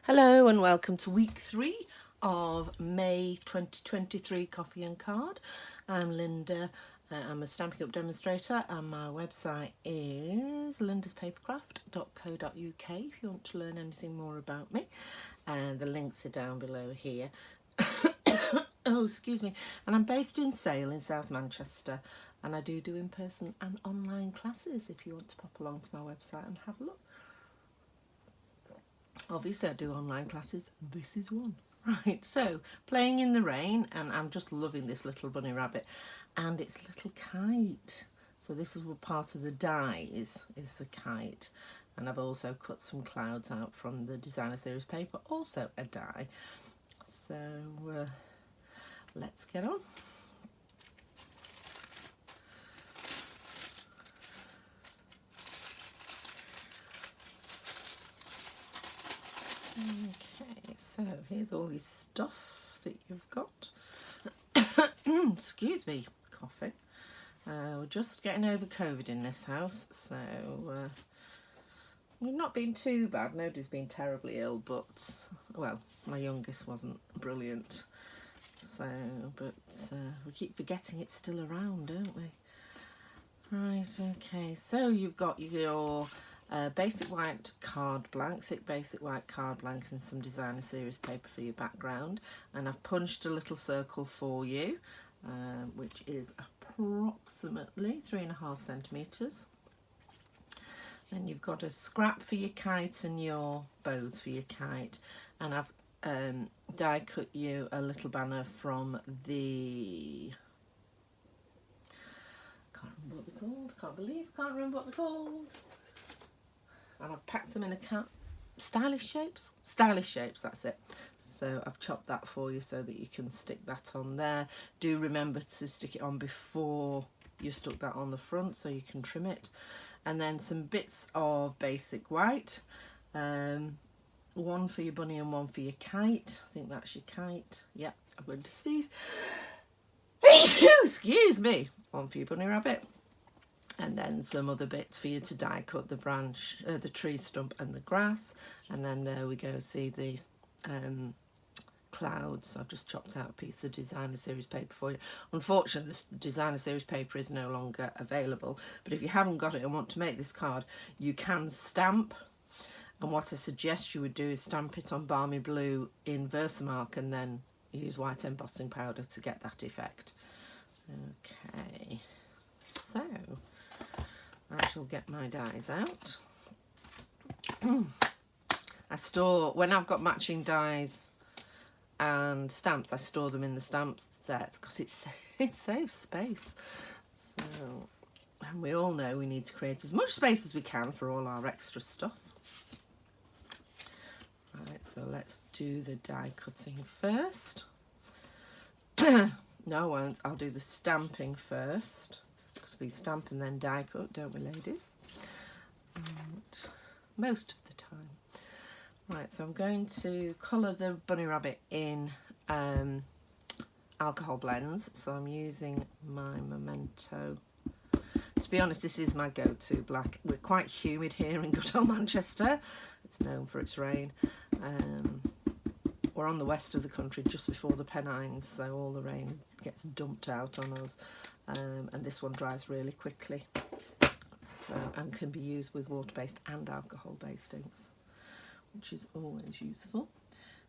Hello and welcome to week 3 of May 2023 Coffee and Card. I'm Linda, I'm a Stampin' Up demonstrator and my website is lindaspapercraft.co.uk if you want to learn anything more about me, and the links are down below here. Oh, excuse me. And I'm based in Sale in South Manchester, and I do in-person and online classes if you want to pop along to my website and have a look. Obviously I do online classes, this is one. Right, so playing in the rain, and I'm just loving this little bunny rabbit and its little kite. So this is part of the dies, is the kite, and I've also cut some clouds out from the designer series paper, also a die. So let's get on. Okay, so here's all your stuff that you've got. Excuse me, coughing. We're just getting over COVID in this house, so we've not been too bad. Nobody's been terribly ill, but, well, my youngest wasn't brilliant. So, but we keep forgetting it's still around, don't we? Right, okay, so you've got your basic white card blank, thick basic white card blank, and some designer series paper for your background, and I've punched a little circle for you, which is approximately 3.5 centimetres. Then you've got a scrap for your kite and your bows for your kite, and I've die cut you a little banner from the, can't remember what they're called, can't remember what they're called. And I've packed them in a stylish shapes, that's it. So I've chopped that for you so that you can stick that on there. Do remember to stick it on before you stuck that on the front so you can trim it. And then some bits of basic white, one for your bunny and one for your kite. I think that's your kite. Yep, I'm going to sneeze. Excuse me. One for your bunny rabbit. And then some other bits for you to die cut, the branch, the tree stump and the grass. And then there we go, see the clouds. I've just chopped out a piece of designer series paper for you. Unfortunately, this designer series paper is no longer available, but if you haven't got it and want to make this card, you can stamp. And what I suggest you would do is stamp it on balmy blue in Versamark and then use white embossing powder to get that effect. Okay, so I shall get my dies out. I store, when I've got matching dies and stamps, I store them in the stamp set because it saves space. So, and we all know we need to create as much space as we can for all our extra stuff. Right, so let's do the die cutting first. No, I won't. I'll do the stamping first. Because we stamp and then die cut, don't we, ladies? Right. Most of the time. Right, so I'm going to colour the bunny rabbit in alcohol blends. So I'm using my Memento. To be honest, this is my go-to black. We're quite humid here in good old Manchester. It's known for its rain. We're on the west of the country just before the Pennines, so all the rain gets dumped out on us. And this one dries really quickly, so, and can be used with water-based and alcohol-based inks, which is always useful.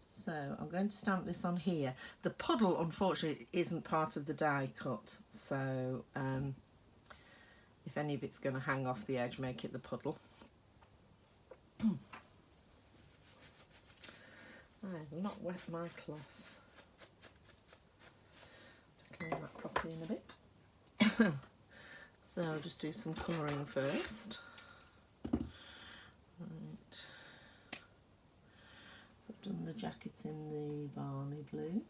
So I'm going to stamp this on here. The puddle, unfortunately, isn't part of the die cut, so if any of it's going to hang off the edge, make it the puddle. I've not wet my cloth. To clean that properly in a bit. So I'll just do some colouring first. Right. So I've done the jackets in the balmy blue.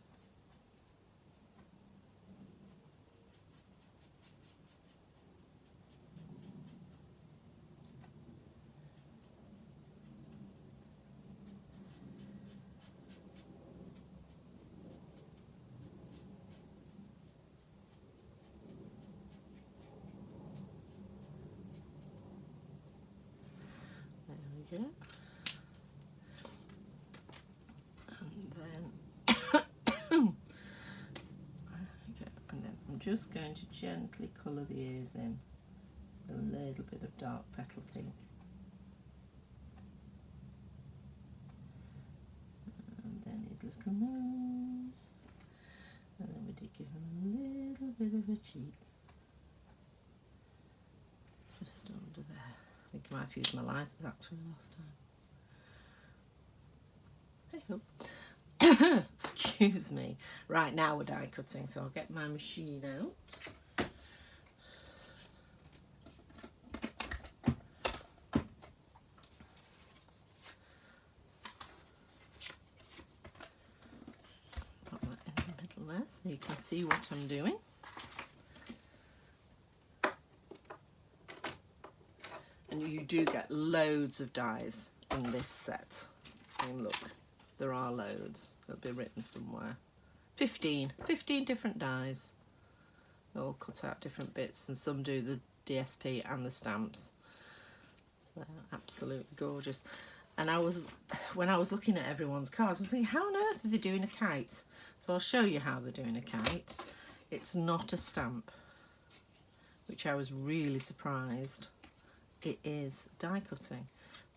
There we go. just going to gently colour the ears in with a little bit of dark petal pink. And then his little nose. And then we did give him a little bit of a cheek. Just under there. I think I might have used my lighter actually last time. Hey ho. Excuse me. Right, now we're die cutting, so I'll get my machine out. Put that in the middle there so you can see what I'm doing. And you do get loads of dies in this set. And look, there are loads. It'll be written somewhere. 15 different dies. They all cut out different bits, and some do the DSP and the stamps. So absolutely gorgeous. And when I was looking at everyone's cards, I was thinking, how on earth are they doing a kite? So I'll show you how they're doing a kite. It's not a stamp, which I was really surprised. It is die cutting.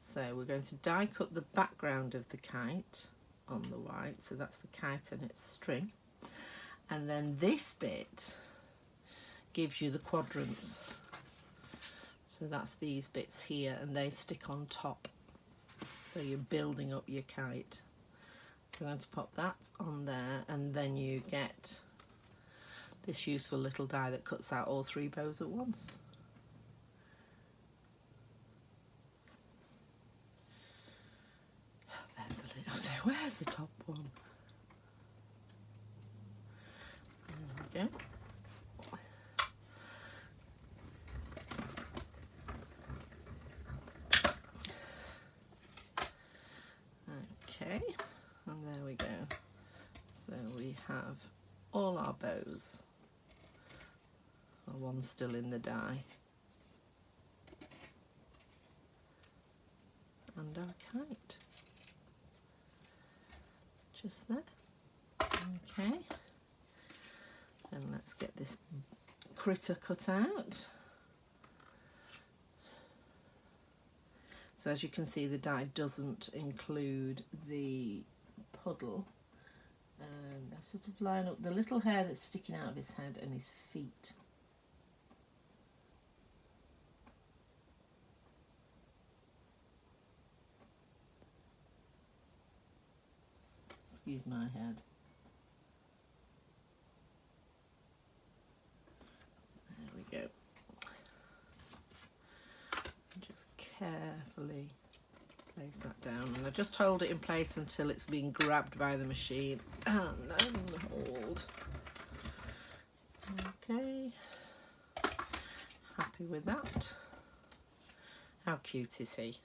So we're going to die cut the background of the kite on the white, so that's the kite and its string, and then this bit gives you the quadrants, so that's these bits here, and they stick on top, so you're building up your kite. So I'm going to pop that on there, and then you get this useful little die that cuts out all 3 bows at once. So where's the top one? There we go. Okay, and there we go. So we have all our bows. Well, one's still in the die. And our kite. Just there. Okay, and let's get this critter cut out. So as you can see, the die doesn't include the puddle, and I sort of line up the little hair that's sticking out of his head and his feet. Excuse my head. There we go. Just carefully place that down, and I just hold it in place until it's being grabbed by the machine, and then hold. Okay. Happy with that. How cute is he?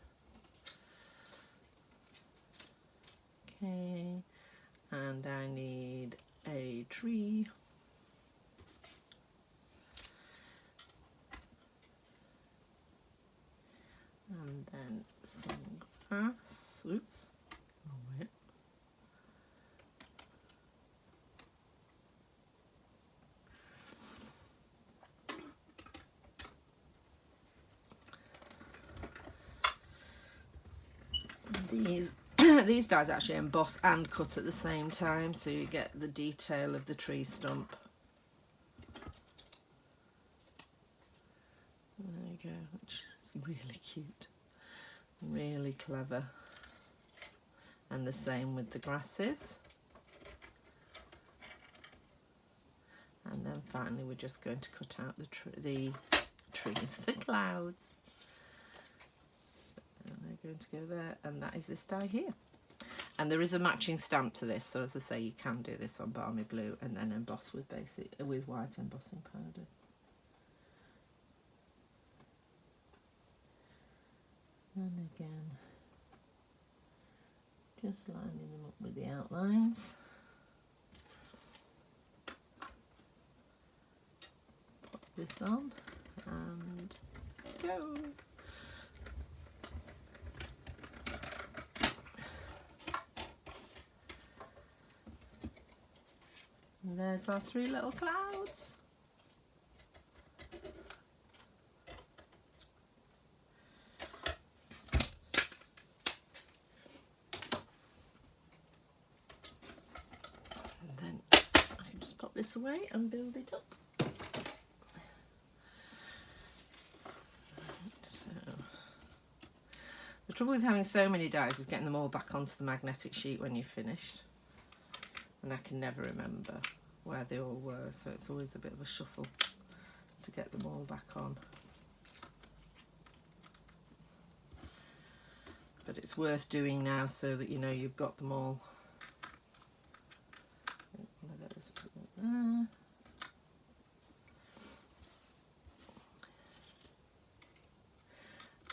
Okay. And I need a tree. And then some grass. Oops. Wrong way. These dies actually emboss and cut at the same time, so you get the detail of the tree stump. There you go, which is really cute, really clever. And the same with the grasses. And then finally we're just going to cut out the trees, the clouds. And they're going to go there, and that is this die here. And there is a matching stamp to this, so as I say, you can do this on balmy blue and then emboss with white embossing powder. And again, just lining them up with the outlines. Pop this on and go. And there's our 3 little clouds. this away and build it up. So, the trouble with having so many dies is getting them all back onto the magnetic sheet when you've finished. And I can never remember where they all were, so it's always a bit of a shuffle to get them all back on. But it's worth doing now so that you know you've got them all. One of those there.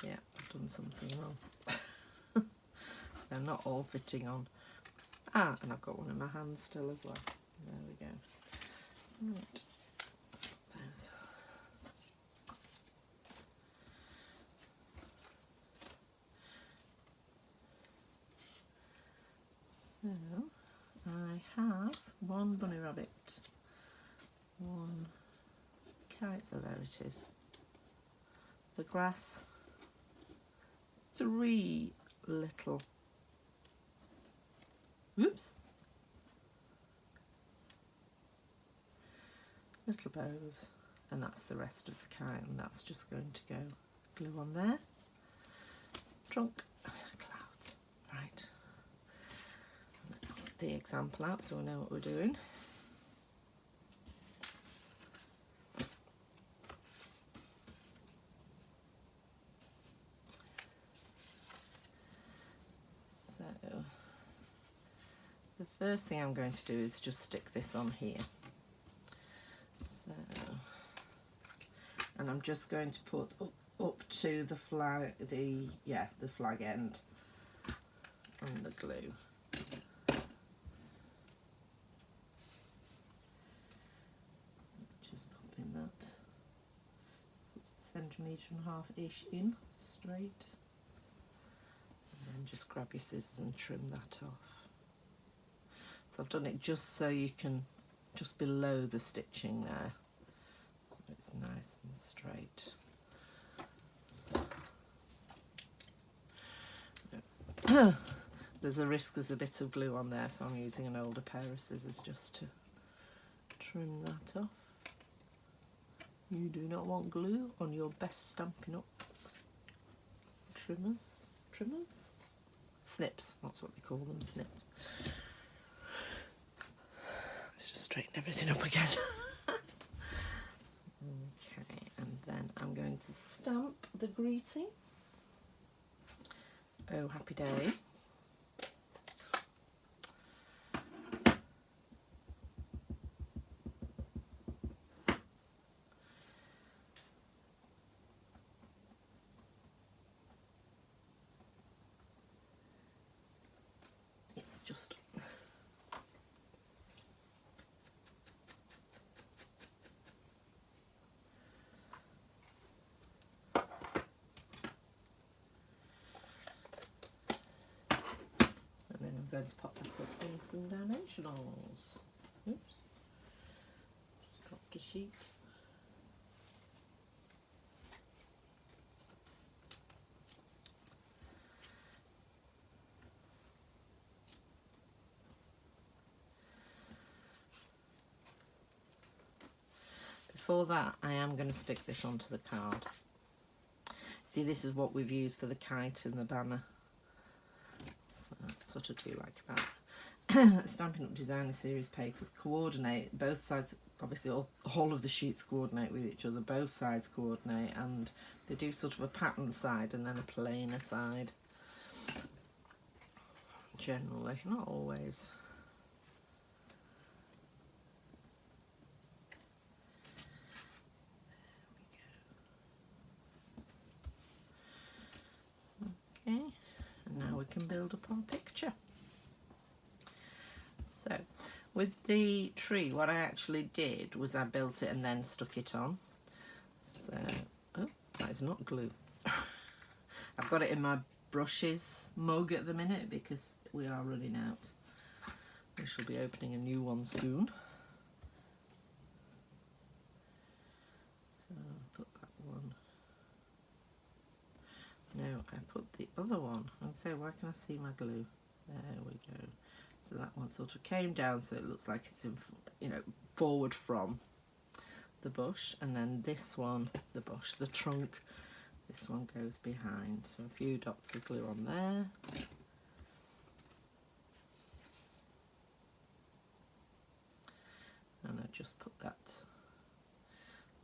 Yeah, I've done something wrong. They're not all fitting on. Ah, and I've got one in my hand still as well. There we go. Right. Those. So, I have one bunny rabbit, one kite, oh there it is, the grass, 3 little, whoops, little bows, and that's the rest of the kite, and that's just going to go glue on there. Trunk, clouds, right. Let's get the example out so we know what we're doing. So the first thing I'm going to do is just stick this on here. So, and I'm just going to put up to the flag, the flag end on the glue. Just popping that centimetre and a half-ish in straight, and then just grab your scissors and trim that off. So I've done it just so you can, just below the stitching there, so it's nice and straight. There's a risk there's a bit of glue on there, so I'm using an older pair of scissors just to trim that off. You do not want glue on your best Stampin' Up! Trimmers? Snips, that's what they call them, snips. Let's just straighten everything up again. Okay, and then I'm going to stamp the greeting. Oh, happy day. Yeah, just. And then I'm going to pop that up in some dimensionals. Oops. Just dropped a sheet. Before that, I am going to stick this onto the card. See, this is what we've used for the kite and the banner. So that's what I do like about Stampin' Up! Designer Series papers. Coordinate, both sides, obviously all of the sheets coordinate with each other, both sides coordinate, and they do sort of a pattern side and then a plainer side. Generally, not always. Okay, and now we can build up our picture. So, with the tree, what I actually did was I built it and then stuck it on. So, oh, that is not glue. I've got it in my brushes mug at the minute because we are running out. We shall be opening a new one soon. So, I'll put that one. No, I put the other one. I'll say, why can I see my glue? There we go. So that one sort of came down so it looks like it's in, you know, forward from the bush, and then this one, the bush, the trunk, this one goes behind. So a few dots of glue on there. And I just put that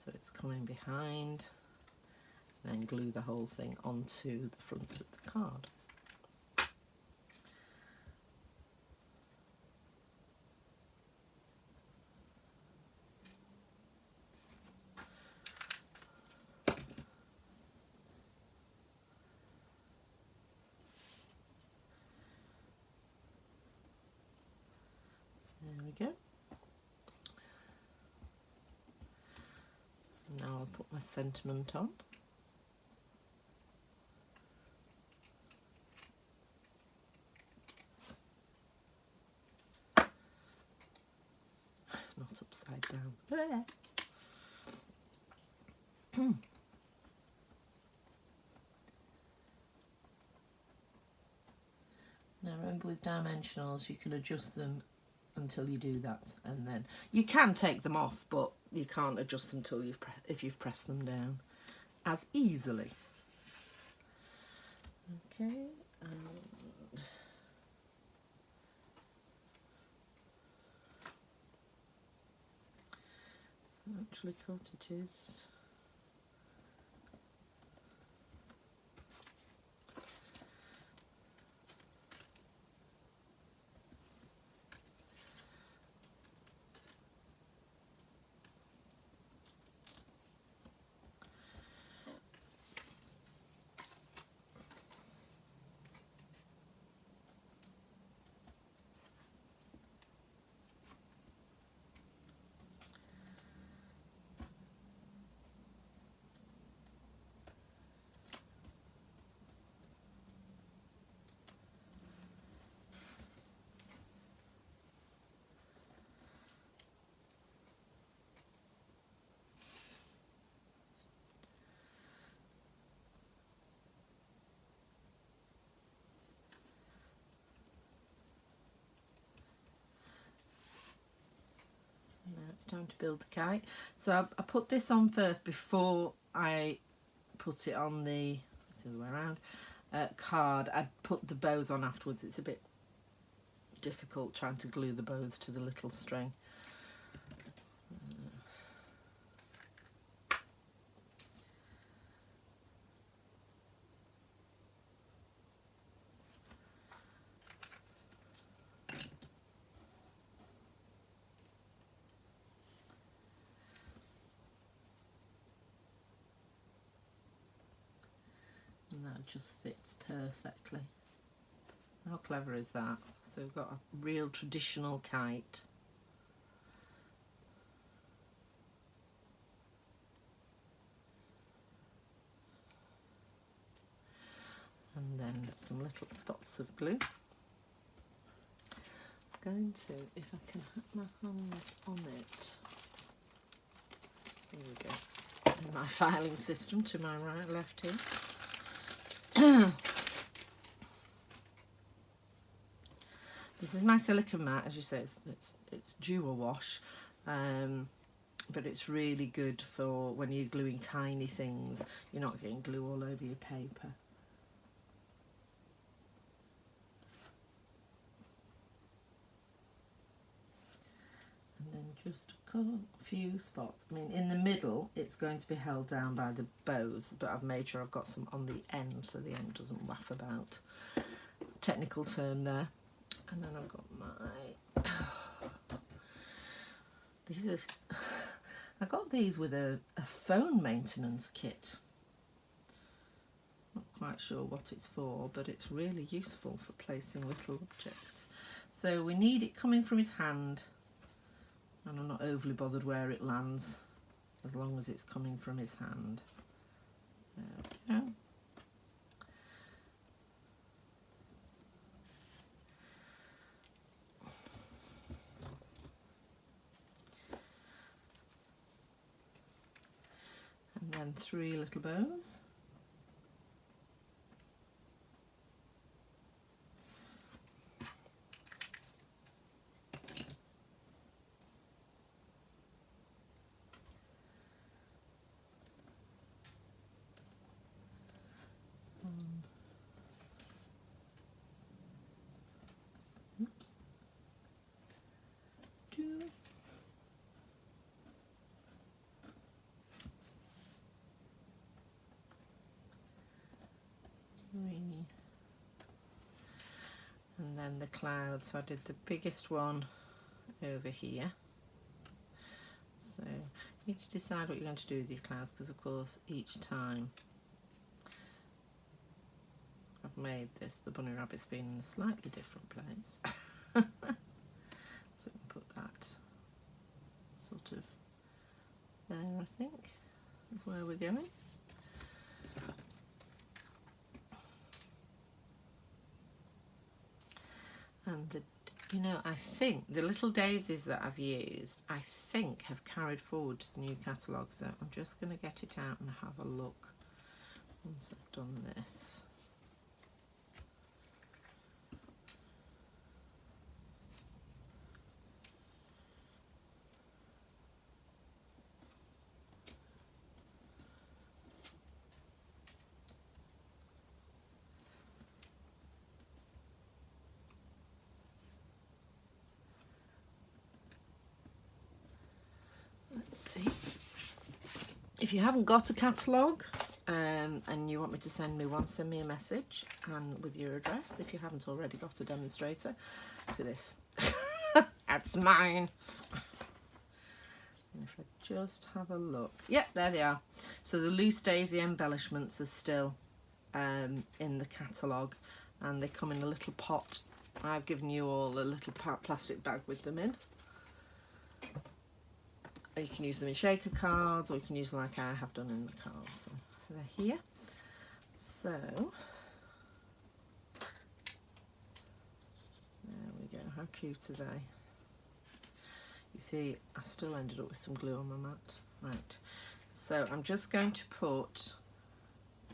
so it's coming behind, then glue the whole thing onto the front of the card. There we go. Now I'll put my sentiment on. Not upside down. There. Now remember, with dimensionals you can adjust them until you do that, and then you can take them off, but you can't adjust them until if you've pressed them down as easily. Okay, and actually cut it is. Now it's time to build the kite. So I put this on first before I put it on the, it's the other way around, card. I'd put the bows on afterwards. It's a bit difficult trying to glue the bows to the little string. And that just fits perfectly. How clever is that? So we've got a real traditional kite. And then some little spots of glue. I'm going to, if I can have my hands on it. There we go. In my filing system to my right, left here. This is my silicone mat, as you say, it's dual wash, but it's really good for when you're gluing tiny things. You're not getting glue all over your paper. And then just a few spots. I mean, in the middle, it's going to be held down by the bows, but I've made sure I've got some on the end so the end doesn't waff about. Technical term there. And then I've got my, these are, I got these with a phone maintenance kit. Not quite sure what it's for, but it's really useful for placing little objects. So we need it coming from his hand, and I'm not overly bothered where it lands, as long as it's coming from his hand. There we go. And then 3 little bows. then the clouds. So I did the biggest one over here. So you need to decide what you're going to do with your clouds, because of course each time I've made this, the bunny rabbit's been in a slightly different place. So we can put that sort of there, I think is where we're going. And the, you know, I think the little daisies that I've used, I think have carried forward to the new catalogue. So I'm just going to get it out and have a look once I've done this. If you haven't got a catalogue and you want me to send me one, send me a message and with your address. If you haven't already got a demonstrator, look at this. That's mine. And if I just have a look, yeah, there they are. So the loose daisy embellishments are still in the catalogue, and they come in a little pot. I've given you all a little plastic bag with them in. You can use them in shaker cards, or you can use them like I have done in the cards. So they're here. So there we go. How cute are they? You see, I still ended up with some glue on my mat. Right. So I'm just going to put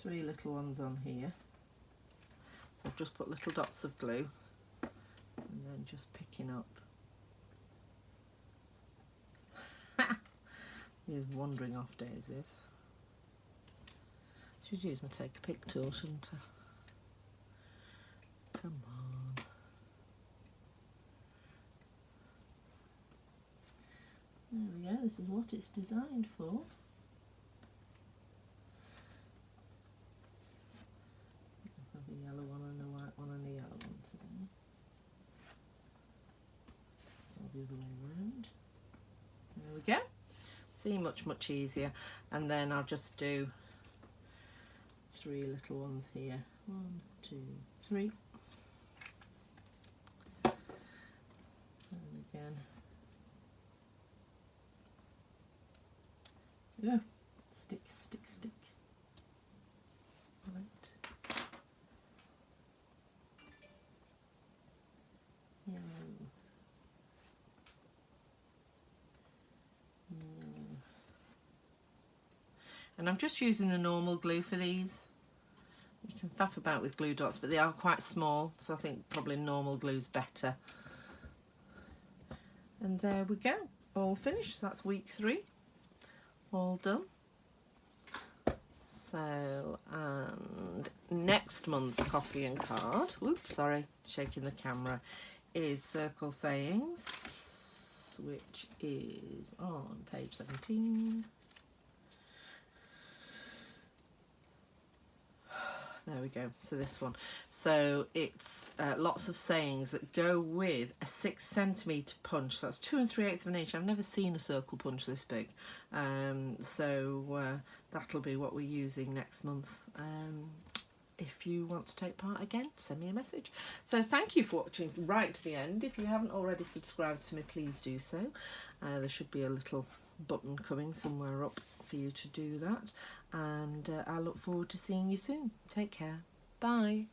3 little ones on here. So I've just put little dots of glue, and then just picking up these wandering off daisies. Should use my take a pick tool, shouldn't I? Come on. There we go, this is what it's designed for. I'll have a yellow one and a white one and a yellow one today. Or the other way around. There we go. See, much easier. And then I'll just do 3 little ones here. 1, 2, 3. And again. Yeah. Stick, stick, stick. Right. Yellow. And I'm just using the normal glue for these. You can faff about with glue dots, but they are quite small, so I think probably normal glue's better. And there we go, all finished. That's week 3, all done. So, and next month's copy and card, whoops, sorry, shaking the camera, is Circle Sayings, which is on page 17. There we go, so this one. So it's lots of sayings that go with a 6 centimetre punch. So that's 2 3/8 of an inch. I've never seen a circle punch this big. So that'll be what we're using next month. If you want to take part again, send me a message. So thank you for watching right to the end. If you haven't already subscribed to me, please do so. There should be a little button coming somewhere up for you to do that. And I look forward to seeing you soon. Take care. Bye.